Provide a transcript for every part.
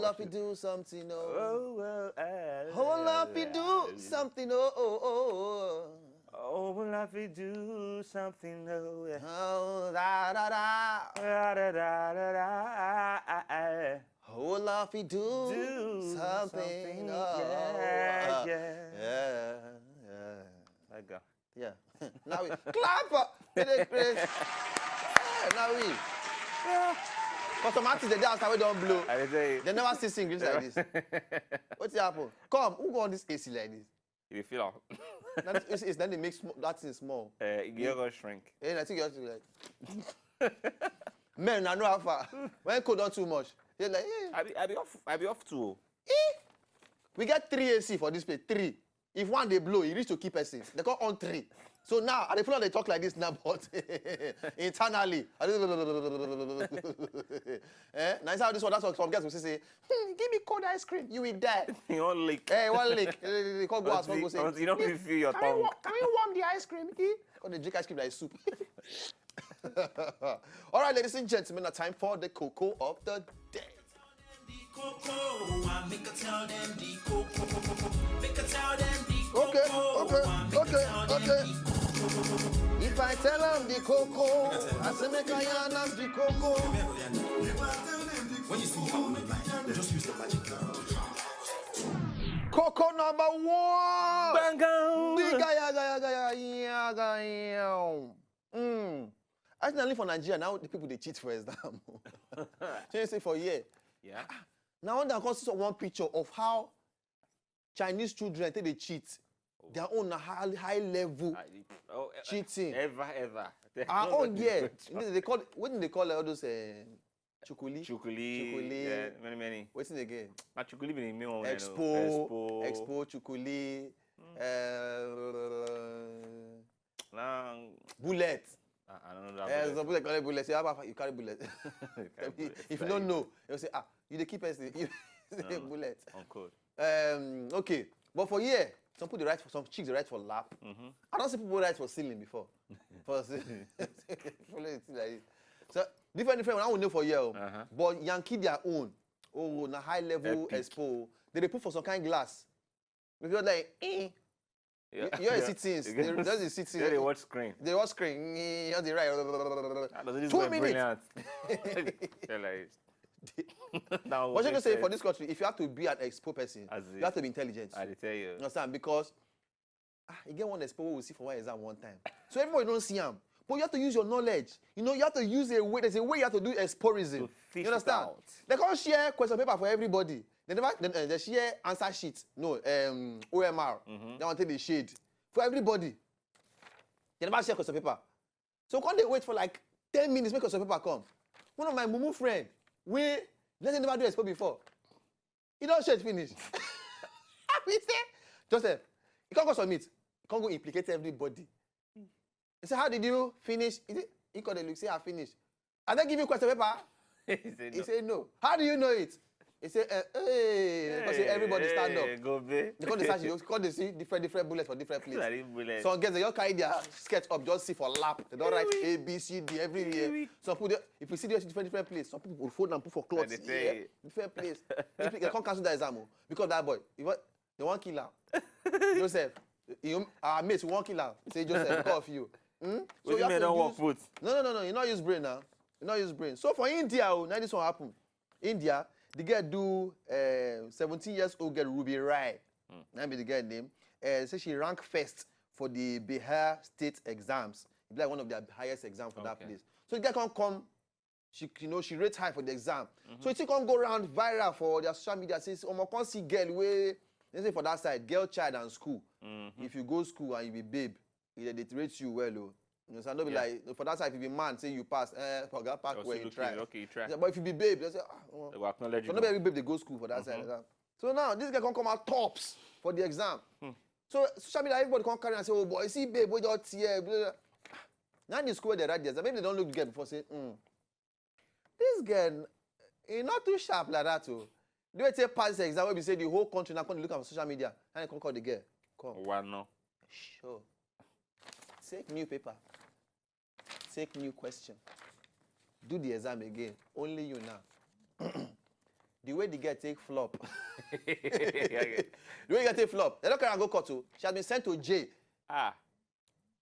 love you do something, oh. Oh, love you do something, oh. Oh, love you do something, oh. Oh, da da da. Da, da, da, da, da. Oh, love you do something, oh. Yeah. Yeah. There you go. Yeah. Now we clap for the Chris. Now we. Because some artists, they dance, we don't blow. They never see singles like this. What's happen? Come, who go on this AC like this? You feel Then they make that thing small. you're going to shrink. Yeah, I think you have to like. Men, I know how far. When cold on too much, they're like, I be off too. We get 3 AC for this place. 3. If one they blow, you reach to keep AC. They call on 3. So now, I feel like they talk like this now, but internally. Now, it's how this one, that's what some guys will say, give me cold ice cream, you will die. You won't lick. Hey, one lick. They can't go out, go say, you don't even feel your tongue. Can we warm the ice cream? Or they drink ice cream like soup. All right, ladies and gentlemen, now time for the cocoa of the day. Okay. If I tell them the cocoa, I say make I yarn them the cocoa. When you see how on the line, just use the magic cocoa number 1. I think I live for Nigeria now. The people they cheat for exam. So you say for a year. Yeah. Now there comes one picture of how Chinese children they cheat. Their own high level cheating. Ever. Our own, yeah. They call what do they call all those chukuli? Chukuli. Yeah, many. What's it again? Chukuli be the main one. Expo, chukuli. Bullet. I don't know that. Some people call it bullet. Say, you carry bullet. If you don't know, you say, you the keep us the bullet. On code. Okay, but for year. Some people write for some chicks they write for lap. I don't see people write for ceiling before. For ceiling. So different when I will know for you. But Yankee their own. Oh, na high level expo. They put for some kind of glass. If you're like, you're sitting. There's the sitting. They watch screen. They watch screen. You're the right. 2 minutes. They're like. What you gonna say for this country? If you have to be an expo person, you have to be intelligent. I tell you. You understand? Because you get one expo we will see for one exam one time. So everybody don't see them. But you have to use your knowledge. You know, you have to use a way. There's a way you have to do exporism. You understand? They can't share question paper for everybody. They never they share answer sheet. No, OMR. They want to take the shade. For everybody. They never share question paper. So can't they wait for like 10 minutes make question paper come? One of my mumu friend. Let's never do expo before. He don't share it finish. We say, Joseph, you can't go submit. You can't go implicate everybody. He said, how did you finish? He called the look, say, I finished. And then give you question paper. He said, no. How do you know it? He said, hey. Because everybody stand up. Go be. They call the search, they see different bullets for different places. Some guys, they just carry their sketch up, just see for lap. They don't write A, B, C, D everywhere. Some people, if you see them in different places, some people will fold and put for clothes. Different place. They can't cancel the exam because that boy, they want kill him. Joseph, our mates won't kill him. Say Joseph, because of you. So you don't work foot. No. You not use brain now. You not use brain. So for India, now this one happen. India. The girl do 17 years old girl Ruby Rai. That be the girl name. Say she ranked first for the Bihar state exams. It's like one of the highest exams for that place. So the girl can come. She rates high for the exam. So she can go around viral for their social media. Says, can't see girl way. They say for that side, girl, child, and school. If you go school and you be babe, they rate you well. You know, so don't be like, for that side, if you be man, say you pass, forget park where you try. Okay, you try. Yeah, but if you be babe, they say, they will acknowledge you. So not every babe, they go school for that side. So now, this guy can come out tops for the exam. So social media, everybody can carry and say, oh boy, see babe, we don't see here. Now in the school, they write the exam. Maybe they don't look good before say, this girl, he's not too sharp like that. Too. Do you take pass the exam where we say the whole country now can look at social media and they can call the girl? Come. Why no? Sure. Take new paper. Take new question. Do the exam again. Only you now. the way the girl take flop. The way you take flop. They don't carry and go court too. She has been sent to jail.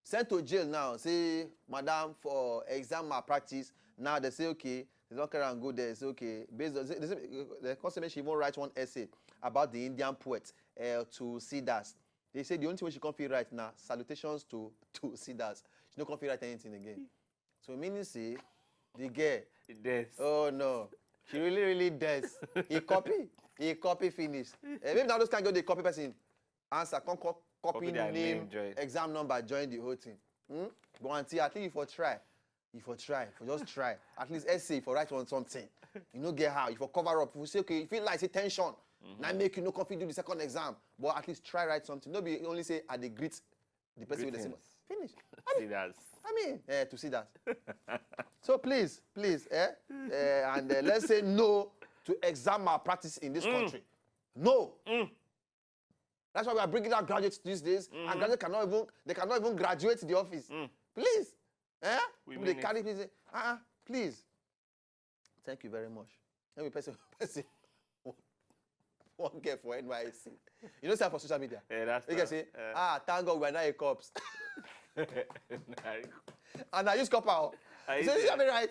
Sent to jail now. Say, madam, for exam malpractice. Now they say, okay. They don't carry and go there. Say, okay. Based on, the customer, she won't write one essay about the Indian poet to Siddhas. They say the only thing she can't feel right now, salutations to Siddhas. She don't feel write anything again. So meaning say, the girl. Oh no. She really does. He copy finish. Maybe now those can't go the copy person. Answer, copy name, exam number, join the whole thing. But until I think if you try, just try. At least essay for write on something. You know get how. If you cover up, if you say okay, you feel like say tension. Now make you no coffee do the second exam. But at least try write something. No be only say I dey greet the person with the same. Finish. To see that. So please, and let's say no to exam malpractice in this country. No. That's why we are bringing out graduates these days, and graduates cannot even graduate the office. Please, they carry please. Please. Thank you very much. Let me person one get for NYC. You know, say for social media. Yeah, that's you can say, thank God we are not a cops. And I use copper. So you have me right.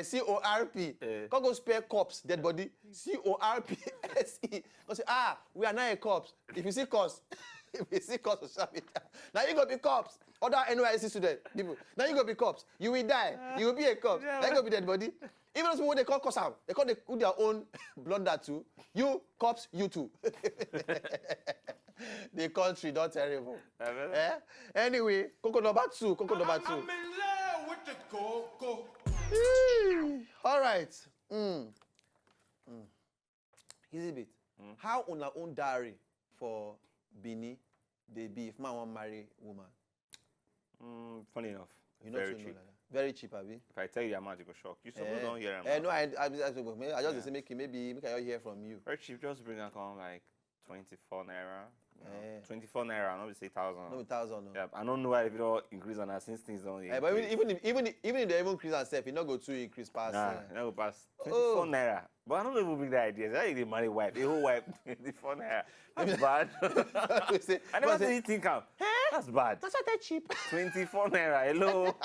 C-O-R-P. Can't go spare cops, dead body. C-O-R-P-S-E. Go say, we are not a cops. If you see cops, for social media. Now you go be cops. Other NYC student people. Now you go be cops. You will die. You will be a cop. Now you go be dead body. Even those people they call cops out. They call their own blunder too. You cops, you too. The country, not terrible. Anyway, Coco number two. I'm in love with the Coco. All right. Easy bit. How on our own diary for Bini they be if man want marry woman? Funny enough. Very cheap. Very cheap, Abi. If I tell you the amount, you go shock. You suppose don't hear him. No, I just say maybe I hear from you. Very cheap. Just bring account like 24 naira. 24 naira, not say 1,000. No, 1,000. No. Yeah, I don't know why if it all increase on that since things don't. But even if they even increase themselves, it not go to increase past. No, pass 24 naira. But I don't know if we bring the idea. That the money wipe, the whole wipe 24 naira. That's bad. I never see anything come. That's bad. That's not that cheap. 24 naira. Hello.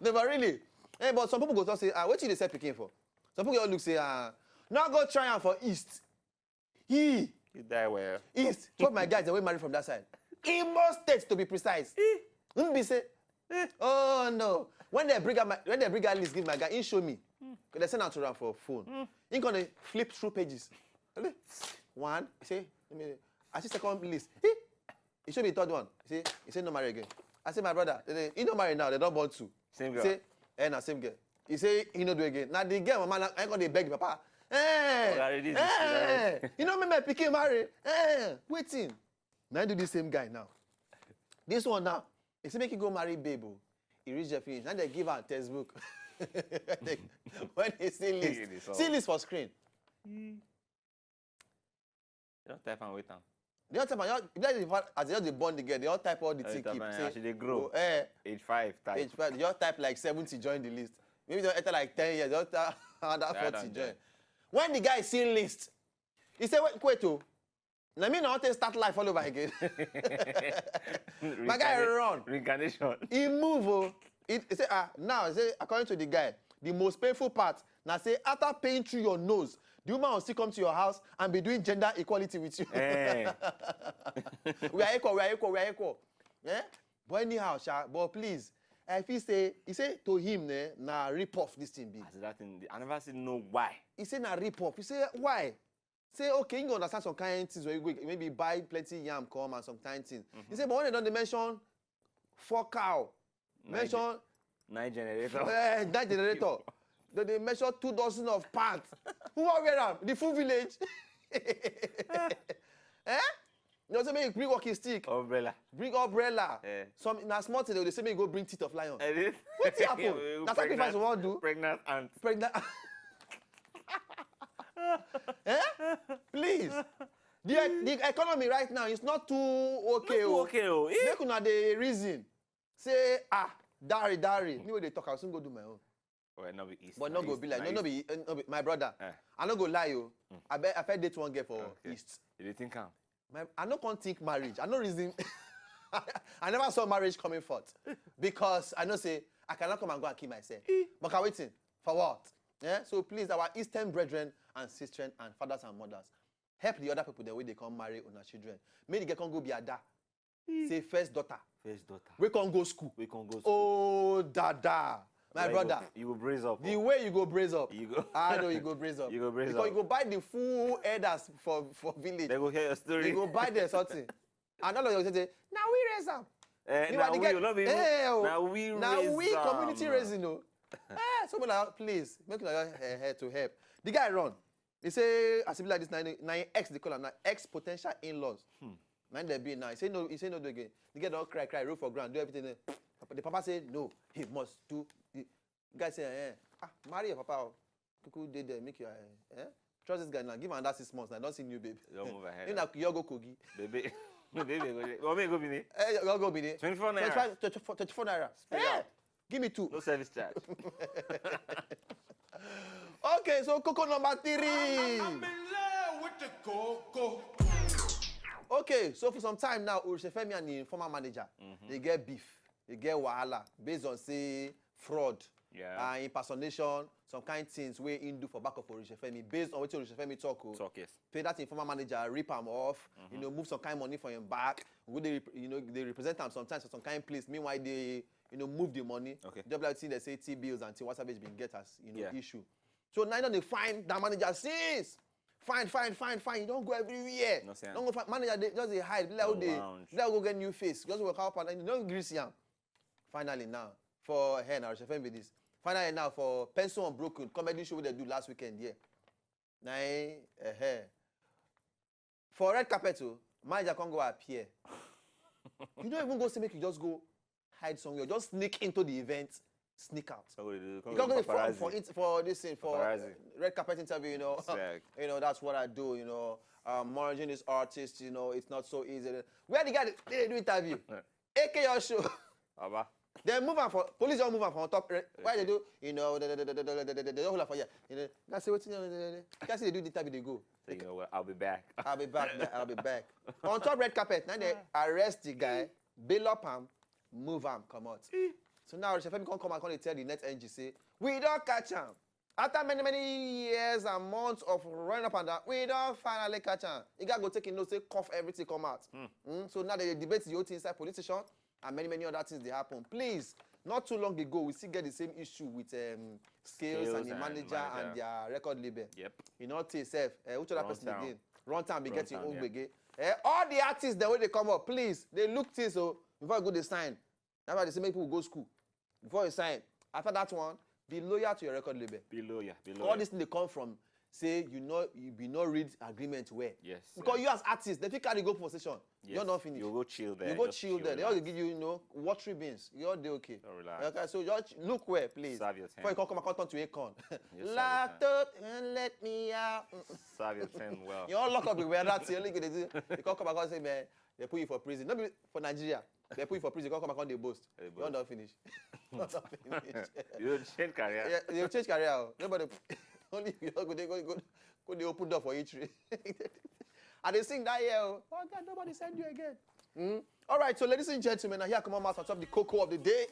No, but really. But some people go to say, what you they say picking for? Some people look say, now go try am for East. You die well. East. Two of my guys they will marry from that side. Imo State to be precise. Be say, oh no. When they bring a list, give my guy, he show me. They send out to run for phone. He gonna flip through pages. One, say, I see second list. He show me the third one. He say no marry again. I say my brother, he don't marry now. They don't want to. Same girl. Say, same girl. He say he no do again. Now the girl, mama, I gonna beg papa. You know me, my pikin marry. Waiting. Now I do the same guy now. This one now, he say make you go marry babe. He reach the finish. Now they give her a textbook. When they see list for screen. Just type and wait down. They all type as they just born the girl, they all type all the thing keep. Say, they grow. Age 5 type. Age 5. They all type like 70 join the list. Maybe they enter like 10 years. They all type another 40 join. When the guy see list, he say, wait, now me not to start life all over again. My guy run. Reincarnation. He move. He say, now, say, according to the guy, the most painful part, now say, after paying through your nose, the woman will still come to your house and be doing gender equality with you. We are equal. Yeah? But anyhow, but please, if he say to him, na rip off this thing big. I never say no why. He say na rip off. He say why? Say okay, you understand some kind of things where you go maybe buy plenty yam come and some kind of things. He say but when they don't mention 4 cow, mention 9 generator. 9 generator. They measure 2 dozen of pants. Who are wearing the full village? You know, say make bring walking stick. Umbrella. Bring umbrella. Some na small thing they say make you go bring teeth of lion. What happen? That's sacrifice you want to do. Pregnant aunt. Please. The economy right now is not too okay. Make una the reason. Say dari. Anyway they talk, I'll soon go do my own. Well, not be East. But not go be like, no be my brother. I no go lie you. I bet date one girl for East. You didn't think I no can't think marriage. I no reason. I never saw marriage coming forth. Because I know say, I cannot come and go and kill myself. But I'm waiting. For what? Yeah? So please, our Eastern brethren and sisters and fathers and mothers, help the other people the way they can marry on our children. Maybe they can go be a dad. Say first daughter. First daughter. We can go school. We can go school. Oh, dada. My brother. You go brace up. The way you go brace up. You go. I know you go brace up. You go brace because up. you go buy the full headers for village. They go hear your story. You go buy the something. And all of you say, now we raise them. Now we community raising, you know. Someone like, please, make it to help. The guy run. He say, as if like this, 9X, they call him, X potential in-laws. 9 they be now. He say no again. The guy don't cry, roll for ground, do everything. The papa say, no, he must do. The guy say, marry your papa. Kuku did there, make your, trust this guy now. Give him another 6 months now. Don't see new baby. Don't move ahead. You go Kogi. Baby. Baby, go bini. Go bini. 24 naira. 24 naira. Give me 2. No service charge. Okay, so Coco number 3. I'm in love with the koko. Okay, so for some time now, Orishefemi and the former manager, they get beef, they get wahala based on say fraud, impersonation, some kind of things where in do for back of Orishefemi based on what Orishefemi talk. Yes. Pay that informer manager, rip him off, move some kind of money for him back. They represent him sometimes for some kind of place. Meanwhile, they move the money. Okay. Just like they say T-bills and T-Wazobia been get as issue. So now they find that manager since. Fine. You don't go everywhere. No, don't go find manager. They just hide. They go get new face. Just work out and don't grease him. Finally now for now Orishefemi with this. Finally now for Pencil Unbroken comedy show they do last weekend. Now for red carpet, manager can't go appear. You don't even go say make you just go hide somewhere. Just sneak into the event. Sneak out. You can't go for this thing for red carpet interview. That's what I do. Managing this artist. It's not so easy. Where the guy they do interview? AK your show. They move on for police. Don't move on from top. Why they do? They don't hold up for you. That's what can't see they do the interview. They go. So you know what? I'll be back. I'll be back. On top red carpet. Now they arrest the guy, bail up him, move him, come out. So now Orishefemi come and tell the net NG say, we don't catch him. After many years and months of running up and down, we don't finally catch him. You gotta go take a note, say cough, everything come out. So now they debate the whole thing inside police station and many other things they happen. Please, not too long ago, we still get the same issue with Scales and the manager and their record label. Yep. Self, which other person again? Runtime be getting old again. All the artists, the way they come up, please, they look things so before you go they sign. That's why they say make people go school. Before you sign. After that one, be loyal to your record label. Be loyal. All these things they come from, say you be not read agreement where. Yes. Because you as artists, they think carry go for session. Yes. You're not finished. You go chill there. You go chill there. They all give you, watery beans. You're okay. Don't relax. Okay, so just look where, please. Serve your 10. Before you come and turn to Akon. Locked up and let me out. Serve your 10 well. You all lock up with where that's the only good they do. You can't come back and say, man, they put you for prison. Not for Nigeria. They put you for prison. You can't come back and they boast. You're not finished. You're not finished. You don't change career. Yeah, you change career. Nobody. Only you go they open door for each. And they sing that year. Oh God, nobody send you again. All right, so ladies and gentlemen, now here come on, on top the cocoa of the day.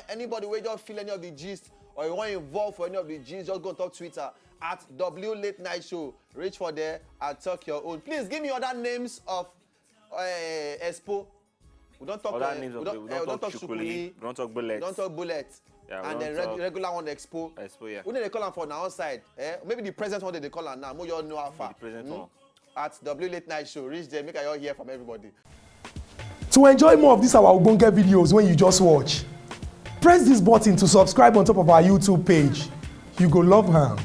Anybody who don't feel any of the gist or you want involved for any of the gist, just go on top Twitter at W Late Night Show. Reach for there and talk your own. Please give me other names of Expo. We don't talk other names of we don't talk Shukuli. We don't talk Bullet. We don't talk Bullet. Yeah, and then regular one Expo. Yeah. Who did they call them for now outside? Maybe the present one they call them now. More you all know how far. The present one. At W Late Night Show. Reach there, make I all hear from everybody. To enjoy more of these our Ogbonge videos when you just watch, press this button to subscribe on top of our YouTube page. You go love her.